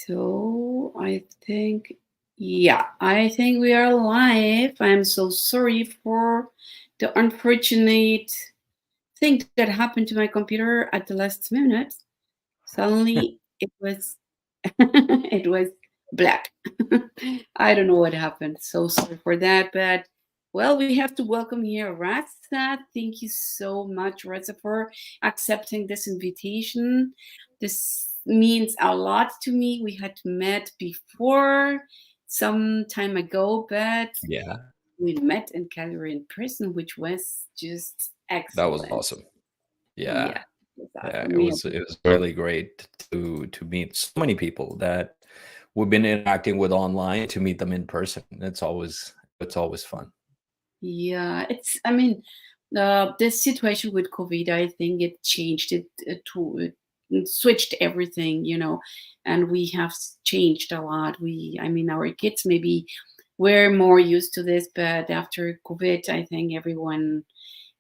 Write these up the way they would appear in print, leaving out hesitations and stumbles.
So I think we are live. I'm so sorry for the unfortunate thing that happened to my computer at the last minute. Suddenly it was it was black. I don't know what happened. So sorry for that. But well, we have to welcome here Raza. Thank you so much, Raza, for accepting this invitation. This means a lot to me. We had met before some time ago, but Yeah, we met in Calgary in person, which was just that was excellent. awesome. Yeah, Yeah, it's yeah, awesome. We had it was really great to meet so many people that we've been interacting with online to meet them in person. It's always fun. Yeah, I mean, the situation with COVID, I think it changed it switched everything, and we have changed a lot. I mean, our kids maybe were more used to this, but after COVID, I think everyone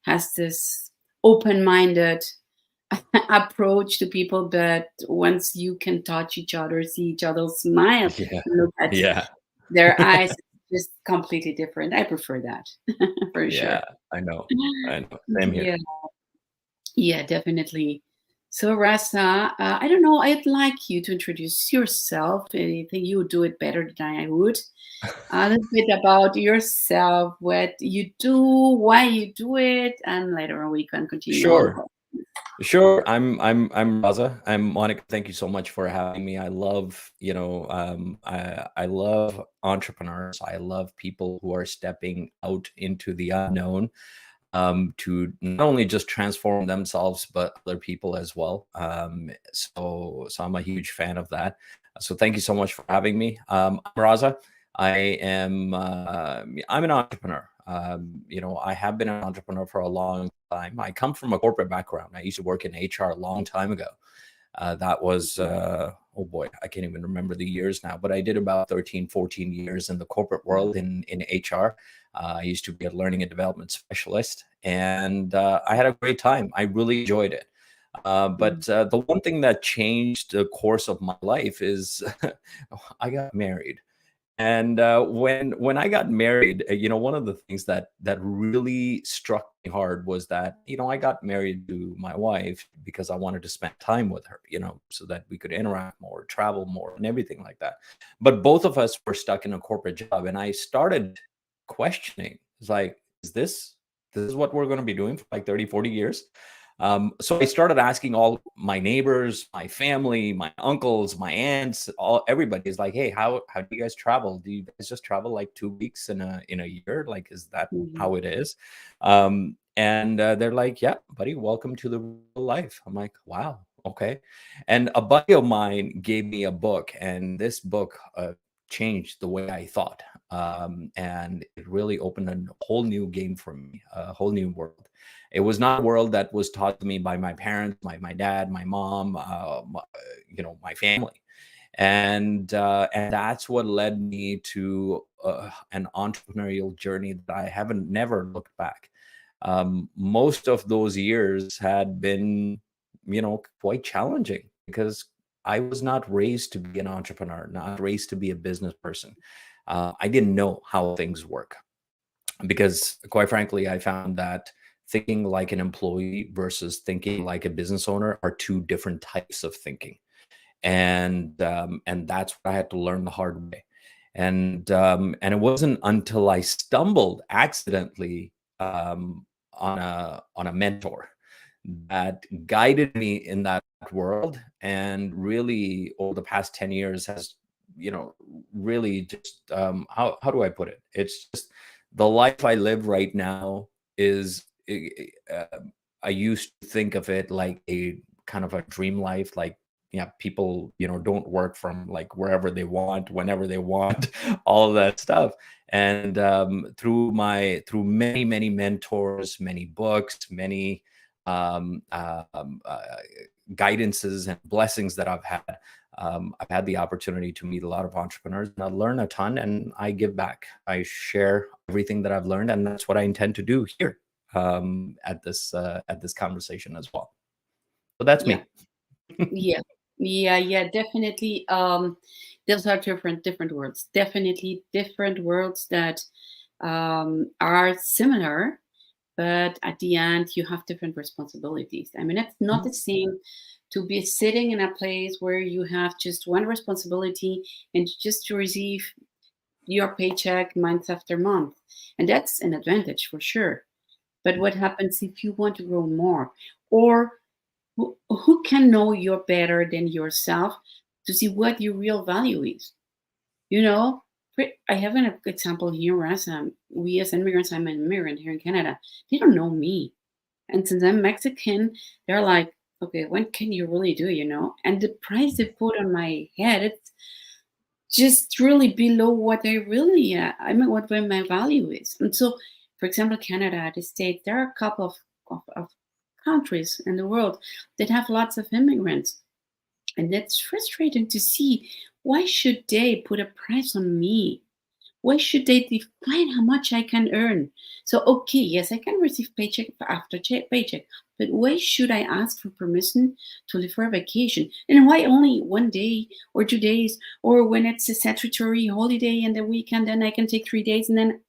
has this open-minded approach to people. But once you can touch each other, see each other smile, Yeah, look at yeah, their eyes, it's just completely different. I prefer that for sure. yeah. I know. Same here. Yeah, yeah, definitely. So, Rasa, I don't know. I'd like you to introduce yourself. I think you would do it better than I would. A little bit about yourself, what you do, why you do it, and later on we can continue all the Sure. questions. Sure. I'm Raza. I'm Monica. Thank you so much for having me. I love, I love entrepreneurs. I love people who are stepping out into the unknown, to not only just transform themselves but other people as well. So I'm a huge fan of that. So thank you so much for having me. I'm Raza. I'm an entrepreneur. I have been an entrepreneur for a long time. I come from a corporate background. I used to work in HR a long time ago. That was, oh boy, I can't even remember the years now, but I did about 13, 14 years in the corporate world in HR. I used to be a learning and development specialist, and I had a great time. I really enjoyed it. Mm. But the one thing that changed the course of my life is I got married. And when I got married, one of the things that really struck me hard was that I got married to my wife because I wanted to spend time with her, so that we could interact more, travel more, and everything like that. But both of us were stuck in a corporate job, and I started questioning. It's like, this is what we're going to be doing for like 30, 40 years? So I started asking all my neighbors, my family, my uncles, my aunts, all everybody is like, "Hey, how do you guys travel? Do you guys just travel like 2 weeks in a year? Like, is that Mhm. how it is?" And they're like, "Yeah, buddy, welcome to the real life." I'm like, "Wow, okay." And a buddy of mine gave me a book, and this book changed the way I thought, and it really opened a whole new game for me, a whole new world. It was not a world that was taught to me by my parents, my dad, my mom, my family, and that's what led me to an entrepreneurial journey that I haven't never looked back. Most of those years had been, quite challenging because I was not raised to be an entrepreneur, not raised to be a business person. I didn't know how things work because, quite frankly, I found that thinking like an employee versus thinking like a business owner are two different types of thinking, and that's what I had to learn the hard way. And it wasn't until I stumbled accidentally on a mentor that guided me in that world, and really over the past 10 years has, really just, how do I put it? It's just the life I live right now is, I used to think of it like a kind of a dream life, like, yeah, people, don't work from like wherever they want, whenever they want, all of that stuff. And through many, many mentors, many books, many um, um, uh, guidances and blessings that I've had the opportunity to meet a lot of entrepreneurs, and I learn a ton, and I give back. I share everything that I've learned, and that's what I intend to do here, at this conversation as well. So that's Yeah, me. yeah. Yeah, definitely. Those are different worlds. Definitely different worlds that are similar, but at the end you have different responsibilities. I mean, it's not the Mhm. same to be sitting in a place where you have just one responsibility and just to receive your paycheck month after month, and that's an advantage for sure. But what happens if you want to grow more, or who can know you better than yourself to see what your real value is? You know, I have an example here. As we as immigrants, I'm an immigrant here in Canada. They don't know me, and since I'm Mexican, they're like, "Okay, what can you really do?" And the price they put on my head, it's just really below what I really, I mean, what my value is. And so, for example, Canada, the States, there are a couple of countries in the world that have lots of immigrants, and that's frustrating to see. Why should they put a price on me? Why should they define how much I can earn? So, okay, yes, I can receive paycheck after paycheck, but why should I ask for permission to leave for a vacation? And why only 1 day or 2 days? Or when it's a statutory holiday and the weekend, then I can take 3 days, and then,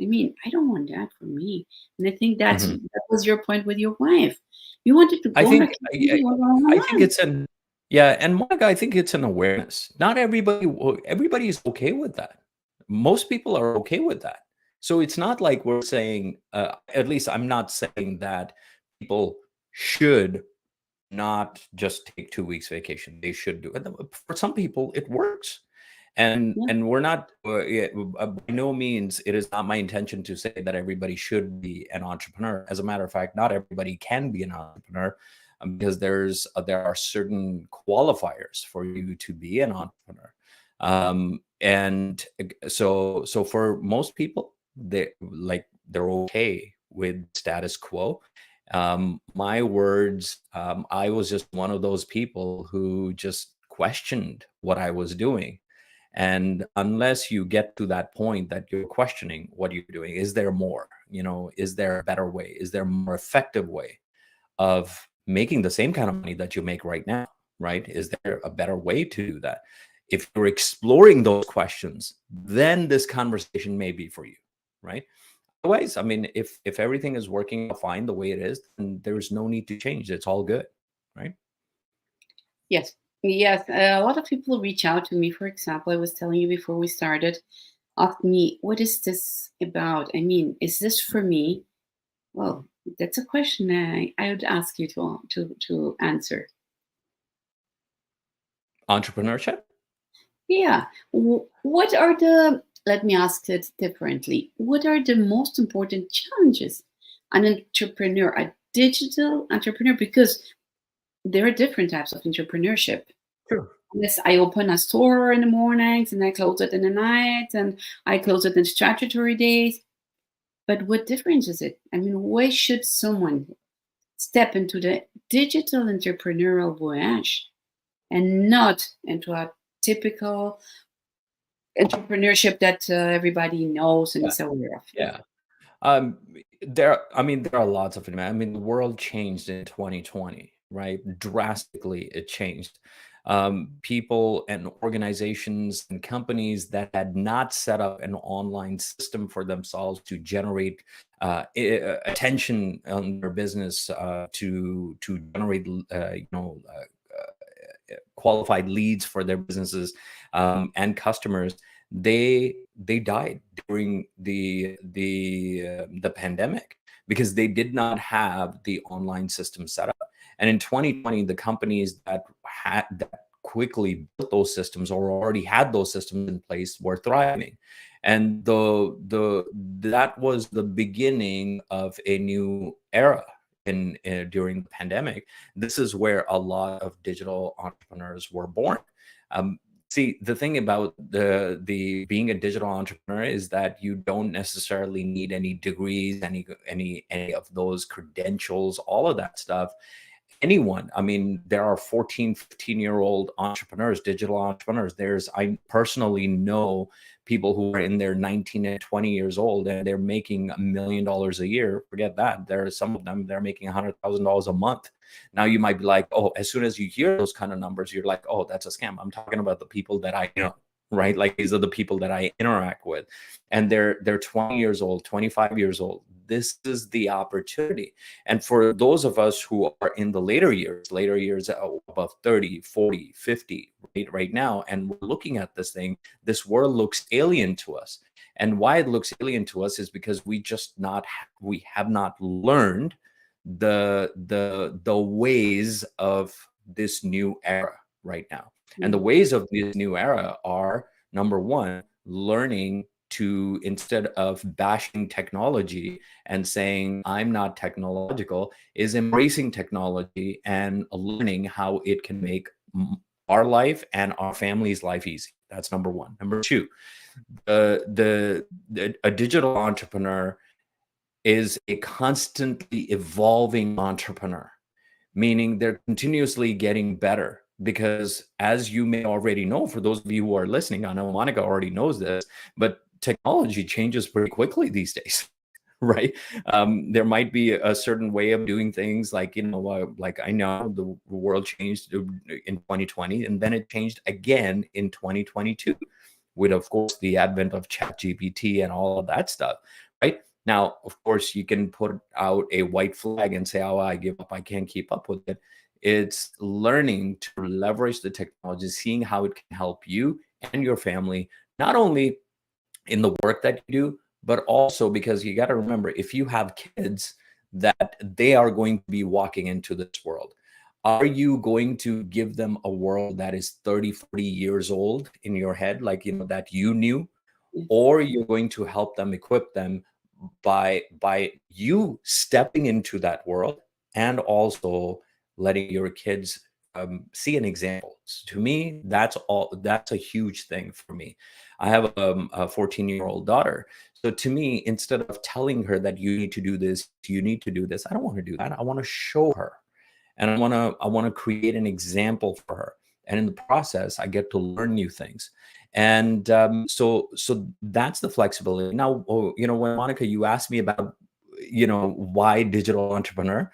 I mean, I don't want that for me. And I think Mhm. that was your point with your wife. You wanted to I go on think vacation, I you were going I a think month. it's an yeah, and Monica, I think it's an awareness. Not everybody is okay with that. Most people are okay with that. So it's not like we're saying, at least I'm not saying that people should not just take 2 weeks vacation. They should do it. For some people, it works. Yeah, And we're not yeah, by no means it is not my intention to say that everybody should be an entrepreneur. As a matter of fact, not everybody can be an entrepreneur, because there are certain qualifiers for you to be an entrepreneur. And so for most people, they're okay with status quo. My words, I was just one of those people who just questioned what I was doing. And unless you get to that point that you're questioning what you're doing, is there more? Is there a better way? Is there a more effective way of making the same kind of money that you make right now? Right? Is there a better way to do that? If you're exploring those questions, then this conversation may be for you, right? Otherwise, I mean, if everything is working out fine the way it is, then there's no need to change. It's all good, right? yes, yes. A lot of people reach out to me. For example, I was telling you before we started, ask me, what is this about? I mean, is this for me? Well, that's a question I would ask you to answer. Entrepreneurship. Yeah. What are the, let me ask it differently. What are the most important challenges an entrepreneur, a digital entrepreneur, because there are different types of entrepreneurship. Sure. Yes, I open a store in the mornings and I close it in the night and I close it in statutory days. But what difference is it? I mean, why should someone step into the digital entrepreneurial voyage and not into a typical entrepreneurship that everybody knows and Yeah. is aware of? Yeah. I mean, there are lots of demand. I mean, the world changed in 2020, right? Drastically, it changed. People and organizations and companies that had not set up an online system for themselves to generate attention on their business, to generate, qualified leads for their businesses, and customers, they died during the pandemic because they did not have the online system set up. And in 2020, the companies that quickly built those systems or already had those systems in place were thriving. And the that was the beginning of a new era in during the pandemic. This is where a lot of digital entrepreneurs were born. Um, See, the thing about the being a digital entrepreneur is that you don't necessarily need any degrees, any of those credentials, all of that stuff. anyone. I mean, there are 14, 15-year-old entrepreneurs, digital entrepreneurs. I personally know people who are in their 19 and 20 years old, and they're making $1 million a year. Forget that. There are some of them, they're making $100,000 a month. Now you might be like, oh, as soon as you hear those kind of numbers, you're like, oh, that's a scam. I'm talking about the people that I know, right? Like, these are the people that I interact with, and they're 20 years old, 25 years old. This is the opportunity. And for those of us who are in the later years, above 30, 40, 50, right now, and we're looking at this thing, this world looks alien to us. And why it looks alien to us is because we have not learned the ways of this new era right now. And the ways of this new era are, number one, learning to, instead of bashing technology and saying I'm not technological, is embracing technology and learning how it can make our life and our family's life easy. That's number one. Number two, a digital entrepreneur is a constantly evolving entrepreneur, meaning they're continuously getting better. Because, as you may already know, for those of you who are listening, I know Monica already knows this, but technology changes pretty quickly these days. Right? There might be a certain way of doing things, like, like, I know the world changed in 2020, and then it changed again in 2022, with, of course, the advent of ChatGPT and all of that stuff. Right? Now, of course, you can put out a white flag and say, oh, I give up, I can't keep up with it. It's learning to leverage the technology, seeing how it can help you and your family, not only in the work that you do, but also because you got to remember, if you have kids, that they are going to be walking into this world. Are you going to give them a world that is 30, 40 years old in your head, like, that you knew? Or you're going to help them, equip them by you stepping into that world, and also letting your kids see an example. To me, that's a huge thing for me. I have a 14-year-old daughter. So to me, instead of telling her that you need to do this, I don't want to do that. I want to show her, and I want to create an example for her. And in the process, I get to learn new things. And so that's the flexibility. Now, when Monica, you asked me about, why digital entrepreneur,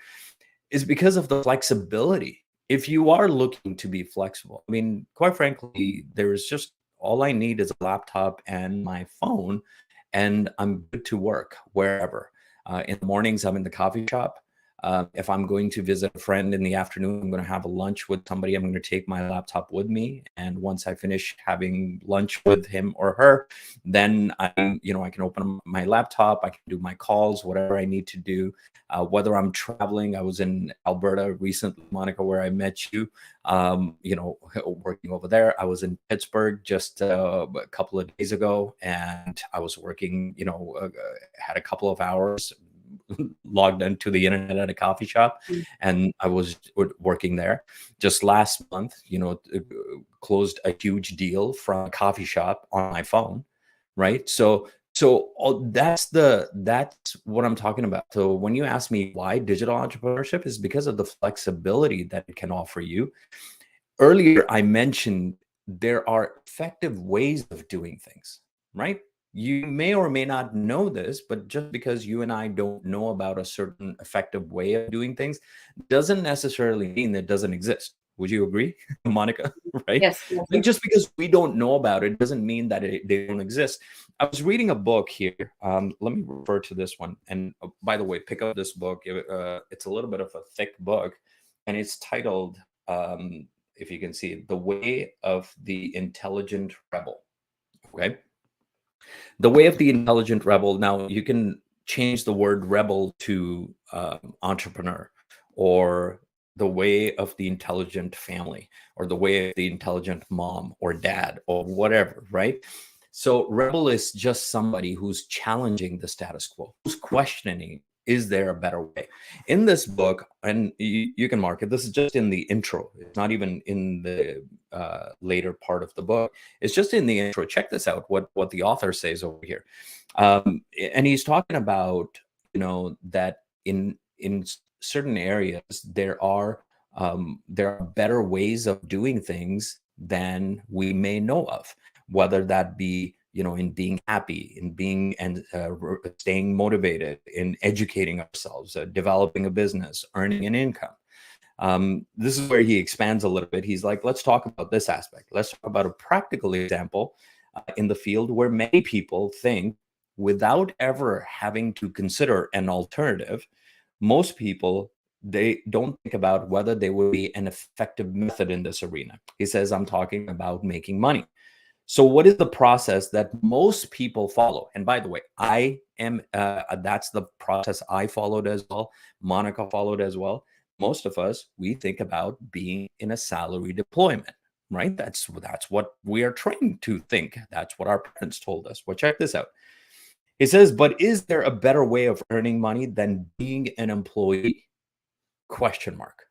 is because of the flexibility. If you are looking to be flexible, I mean, quite frankly, there's just, all I need is a laptop and my phone, and I'm good to work wherever. In the mornings, I'm in the coffee shop. If I'm going to visit a friend in the afternoon, I'm going to have a lunch with somebody, I'm going to take my laptop with me. And once I finish having lunch with him or her, then I can open my laptop, I can do my calls, whatever I need to do. Whether I'm traveling, I was in Alberta recently, Monica, where I met you, working over there. I was in Pittsburgh just a couple of days ago, and I was working, had a couple of hours logged into the internet at a coffee shop, and I was working there. Just last month, closed a huge deal from a coffee shop on my phone, right? So that's what I'm talking about. So when you ask me why digital entrepreneurship, is because of the flexibility that it can offer you. Earlier, I mentioned there are effective ways of doing things, right? You may or may not know this, but just because you and I don't know about a certain effective way of doing things doesn't necessarily mean that it doesn't exist. Would you agree, Monica? Right? Yes. Like, just because we don't know about it doesn't mean that they don't exist. I was reading a book here. Let me refer to this one. And by the way, pick up this book. It's a little bit of a thick book, and it's titled, if you can see, The Way of the Intelligent Rebel. Okay. The Way of the Intelligent Rebel. Now, you can change the word rebel to entrepreneur, or the way of the intelligent family, or the way of the intelligent mom or dad, or whatever, right? So rebel is just somebody who's challenging the status quo, who's questioning, is there a better way? In this book, and you can mark it, this is just in the intro. It's not even in the later part of the book. It's just in the intro. Check this out, what the author says over here. And he's talking about, that in certain areas, there are There are better ways of doing things than we may know of, whether that be, in being happy, in being and staying motivated, in educating ourselves, developing a business, earning an income. This is where he expands a little bit. He's like, let's talk about this aspect. Let's talk about a practical example in the field where many people think, without ever having to consider an alternative, most people, they don't think about whether there would be an effective method in this arena. He says, I'm talking about making money. So what is the process that most people follow? And by the way, that's the process I followed as well. Monica followed as well. Most of us, we think about being in a salary deployment, right? That's what we are trained to think. That's what our parents told us. Well, check this out. He says, but is there a better way of earning money than being an employee? Question mark.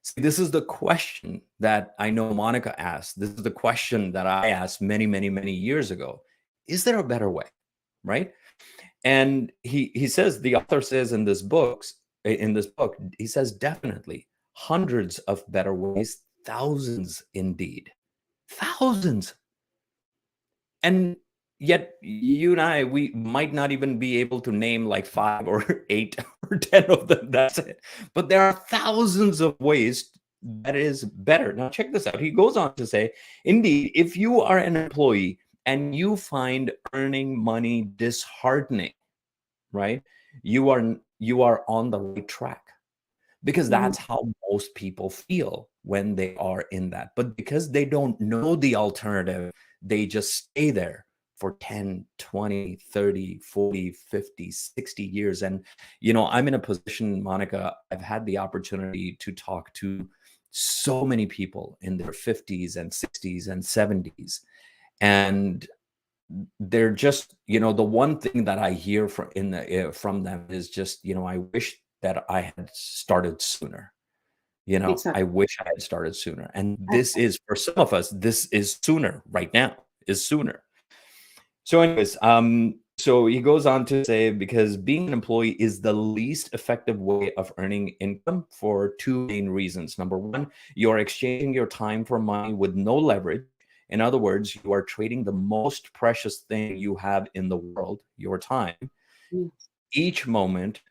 See, this is the question that I know Monica asked. This is the question that I asked many, many, many years ago. Is there a better way? Right? And he says, the author says in this book, he says definitely hundreds of better ways, thousands indeed. Thousands. And yet you and I, we might not even be able to name like 5 or 8 or 10 of them. That's it. But there are thousands of ways that is better. Now check this out. He goes on to say, indeed, if you are an employee and you find earning money disheartening, right? You are on the right track, because that's how most people feel when they are in that. But because they don't know the alternative, they just stay there for 10, 20, 30, 40, 50, 60 years. And, I'm in a position, Monica, I've had the opportunity to talk to so many people in their 50s and 60s and 70s. And they're just, the one thing that I hear from them is just, I wish that I had started sooner. Exactly. I wish I had started sooner. And this is, for some of us, this is sooner right now, is sooner. So anyways, so he goes on to say, because being an employee is the least effective way of earning income for 2 main reasons. Number one, you're exchanging your time for money with no leverage. In other words, you are trading the most precious thing you have in the world, your time. Each moment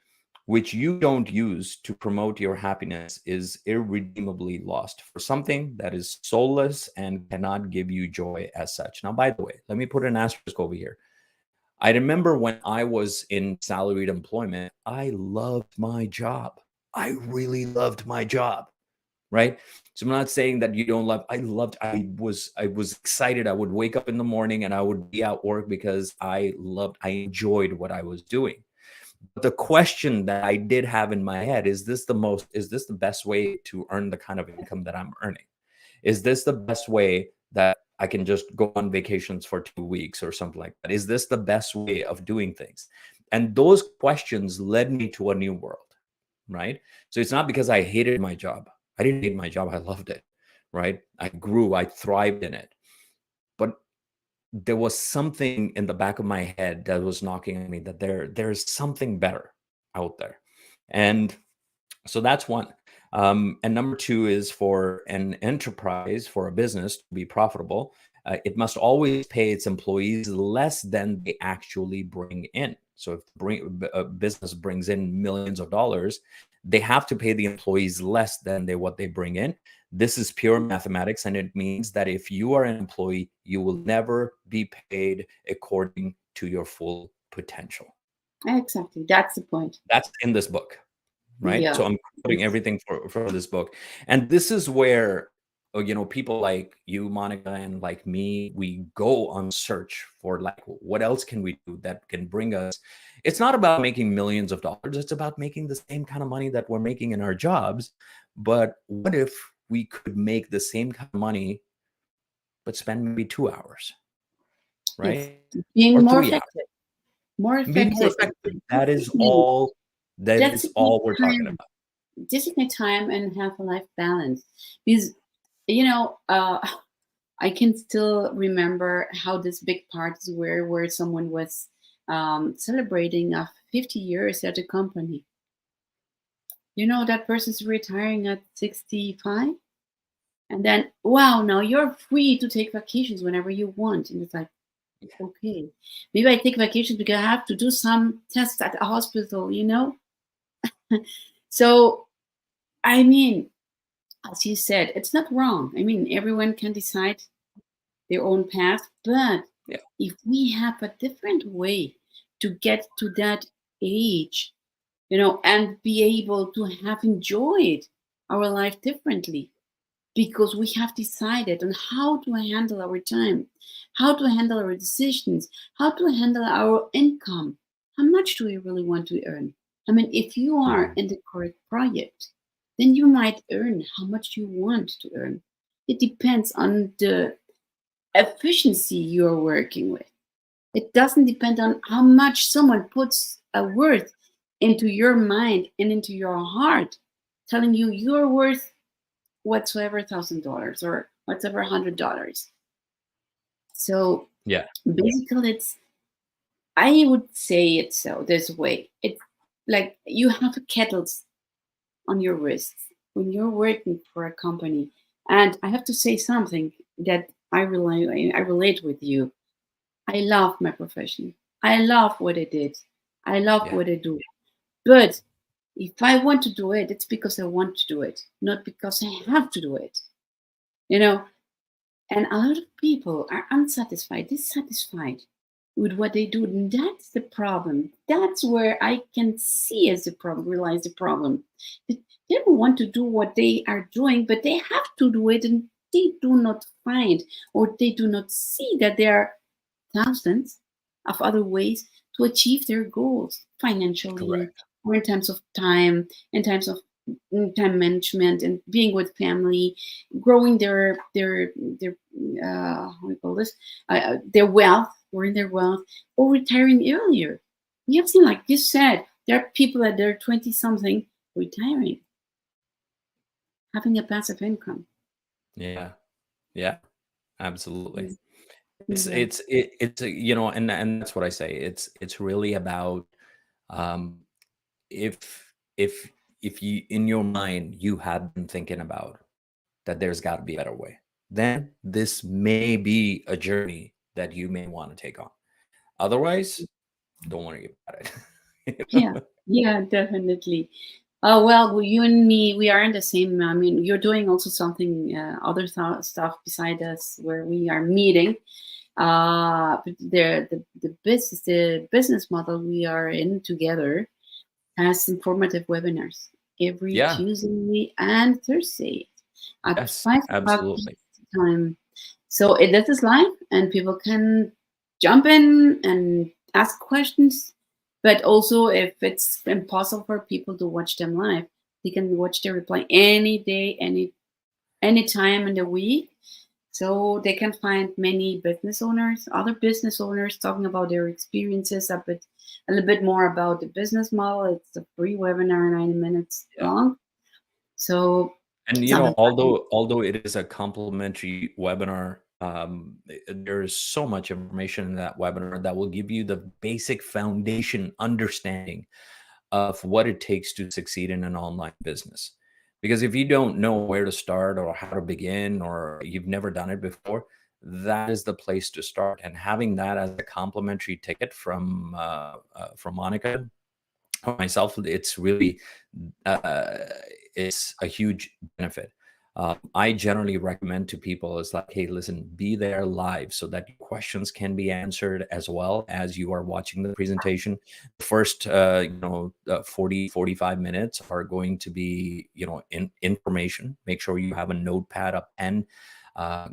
which you don't use to promote your happiness is irredeemably lost for something that is soulless and cannot give you joy as such. Now, by the way, let me put an asterisk over here. I remember when I was in salaried employment, I loved my job. I really loved my job, right? So I'm not saying that you don't love. I was excited. I would wake up in the morning and I would be at work because I enjoyed what I was doing. But the question that I did have in my head is this the best way to earn the kind of income that I'm earning? Is this the best way that I can just go on vacations for 2 weeks or something like that? Is this the best way of doing things? And those questions led me to a new world, right? So it's not because I hated my job. I didn't hate my job. I loved it, right? I grew, I thrived in it. But there was something in the back of my head that was knocking at me that there's something better out there. And so that's one. And number two is, for an enterprise, for a business to be profitable, it must always pay its employees less than they actually bring in. So if a business brings in millions of dollars, they have to pay the employees less than what they bring in. This is pure mathematics, and it means that if you are an employee, you will never be paid according to your full potential. Exactly. That's the point. That's in this book, right? Yeah. So I'm putting everything for this book. And this is where, people like you, Monica, and like me, we go on search for, like, what else can we do that can bring us. It's not about making millions of dollars. It's about making the same kind of money that we're making in our jobs. But what if we could make the same kind of money, but spend maybe 2 hours, Yes. right? Being Or more 3 hours? effective. More Be more effective. effective. That is Discipline. all. That is Discipline all we're talking time. about. Discipline time and have a life balance. Because I can still remember how this big parties were where someone was celebrating 50 years at a company. that person's retiring at 65, and then wow, now you're free to take vacations whenever you want, and it's like, okay, maybe I take vacations because I have to do some tests at the hospital. So I mean, as you said, it's not wrong. I mean, everyone can decide their own path, but Yeah. if we have a different way to get to that age, and be able to have enjoyed our life differently, because we have decided on how to handle our time, how to handle our decisions, how to handle our income. How much do we really want to earn? I mean, if you are Mhm. in the correct project, then you might earn how much you want to earn. It depends on the efficiency you're working with. It doesn't depend on how much someone puts a worth into your mind and into your heart, telling you you're worth whatsoever $1,000 or whatever $100. So Yeah. basically, I would say it so this way. It's like you have kettles on your wrists when you're working for a company. And I have to say something that I relate with you. I love my profession. I love what I did. I love Yeah. what I do. But if I want to do it, it's because I want to do it, not because I have to do it. You know, And a lot of people are unsatisfied, dissatisfied with what they do. And that's the problem. That's where I can see as the problem, realize the problem. They don't want to do what they are doing, but they have to do it, and they do not find, or they do not see that there are thousands of other ways to achieve their goals financially, Correct. or in terms of time, in terms of time management, and being with family, growing their how do you call this, their wealth, growing their wealth, or retiring earlier. You have seen, like you said, there are people at their 20 something retiring, having a passive income. Yeah. Yeah. Absolutely. Yes. Yeah. It's and that's what I say. It's really about, um, if you in your mind you have been thinking about that there's got to be a better way, then this may be a journey that you may want to take on. Otherwise, don't worry about it. You Yeah, know? yeah, definitely. Well, you and me, we are in the same. I mean, you're doing also something, other stuff beside us, where we are meeting. But the business model we are in together has informative webinars every Yeah. Tuesday and Thursday at Yes. 5 o'clock Absolutely. PST time. So that is live, and people can jump in and ask questions. But also, if it's impossible for people to watch them live, they can watch the replay any day, any time in the week. So they can find many business owners, other business owners, talking about their experiences, a little bit more about the business model. It's a free webinar, 90 minutes Yeah. long. So And something. although it is a complimentary webinar, there is so much information in that webinar that will give you the basic foundation understanding of what it takes to succeed in an online business. Because if you don't know where to start or how to begin, or you've never done it before, that is the place to start. And having that as a complimentary ticket from Monica or myself, it's really, uh, it's a huge benefit. I generally recommend to people is like, hey, listen, be there live so that your questions can be answered as well as you are watching the presentation. The first, 40, 45 minutes are going to be, information. Make sure you have a notepad, a pen,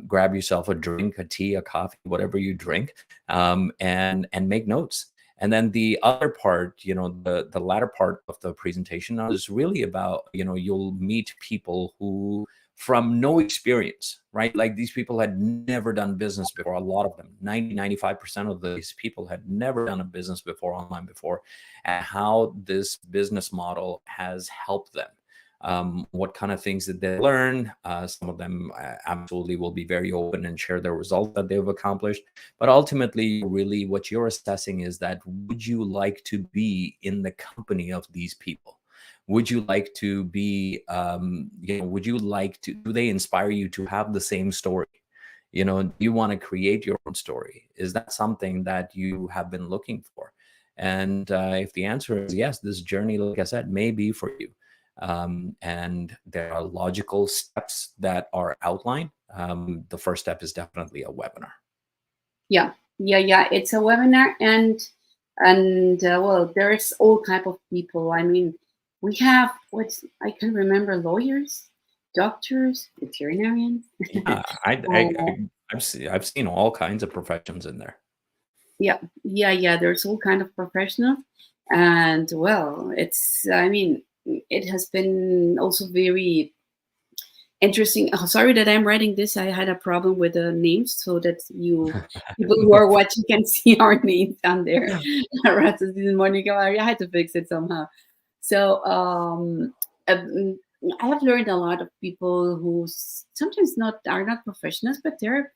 grab yourself a drink, a tea, a coffee, whatever you drink, and make notes. And then the other part, the latter part of the presentation is really about, you'll meet people who from no experience, right? Like these people had never done business before. A lot of them, 95% of these people had never done a business before, online before, and how this business model has helped them. What kind of things did they learn? Some of them absolutely will be very open and share their results that they've accomplished. But ultimately, really, what you're assessing is that would you like to be in the company of these people? would you like to be, would you like to, do they inspire you to have the same story? Do you want to create your own story? Is that something that you have been looking for? And if the answer is yes, this journey, like I said, may be for you. And there are logical steps that are outlined. The first step is definitely a webinar. Yeah, yeah. It's a webinar, and well, there's all type of people. I mean, we have what's I can remember lawyers, doctors, veterinarians. Yeah, uh, I've seen all kinds of professions in there. yeah. There's all kind of professionals, and well, it's. I mean, it has been also very interesting. Oh, sorry that I'm writing this. I had a problem with the names, so that you people who are watching can see our names on there. Raza Aziz and Monica. I had to fix it somehow. So um, I have learned a lot of people who sometimes not are not professionals, but they're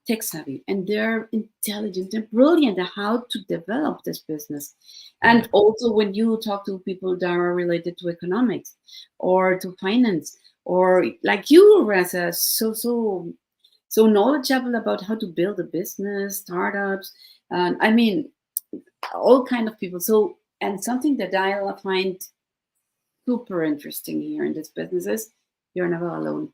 tech savvy and they're intelligent and brilliant at how to develop this business. Yeah. And also when you talk to people that are related to economics or to finance, or like you, Raza, so knowledgeable about how to build a business, startups, and I mean all kind of people. So, and something that I find super interesting here in this business is you're never alone.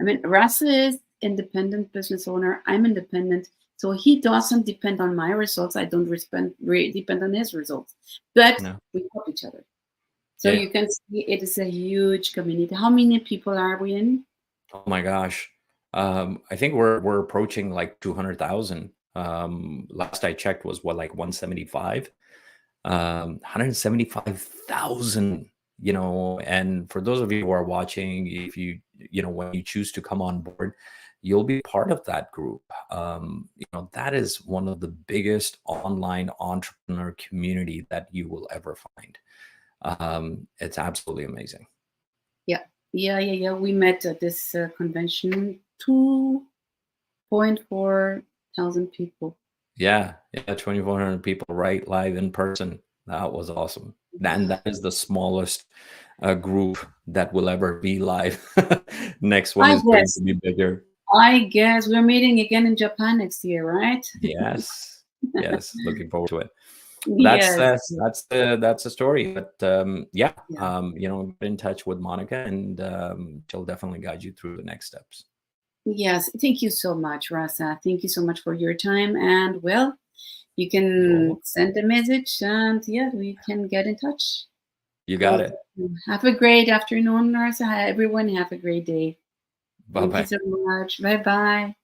I mean, Russell is independent business owner. I'm independent, so he doesn't depend on my results. I don't depend on his results, but No. we help each other. So Yeah. you can see it is a huge community. How many people are we in? Oh my gosh. I think we're approaching like 200,000. Last I checked was what, like 175. 175,000, and for those of you who are watching, if when you choose to come on board, you'll be part of that group. That is one of the biggest online entrepreneur community that you will ever find. It's absolutely amazing. Yeah, yeah. We met at this convention. 2.4 thousand people. Yeah, 2,400 people, right, live in person. That was awesome. And that is the smallest group that will ever be live. Next one I is going to guess. be bigger. I guess we're meeting again in Japan next year, right? Yes, yes, looking forward to it. That's Yes. that's the story. But yeah, Yeah. get in touch with Monica, and she'll definitely guide you through the next steps. Yes. Thank you so much, Rasa. Thank you so much for your time. And well, you can You send a message and yeah, we can get in touch. you got So it. have a great afternoon, Rasa. Everyone have a great day. Bye Thank you bye. so much. Bye bye.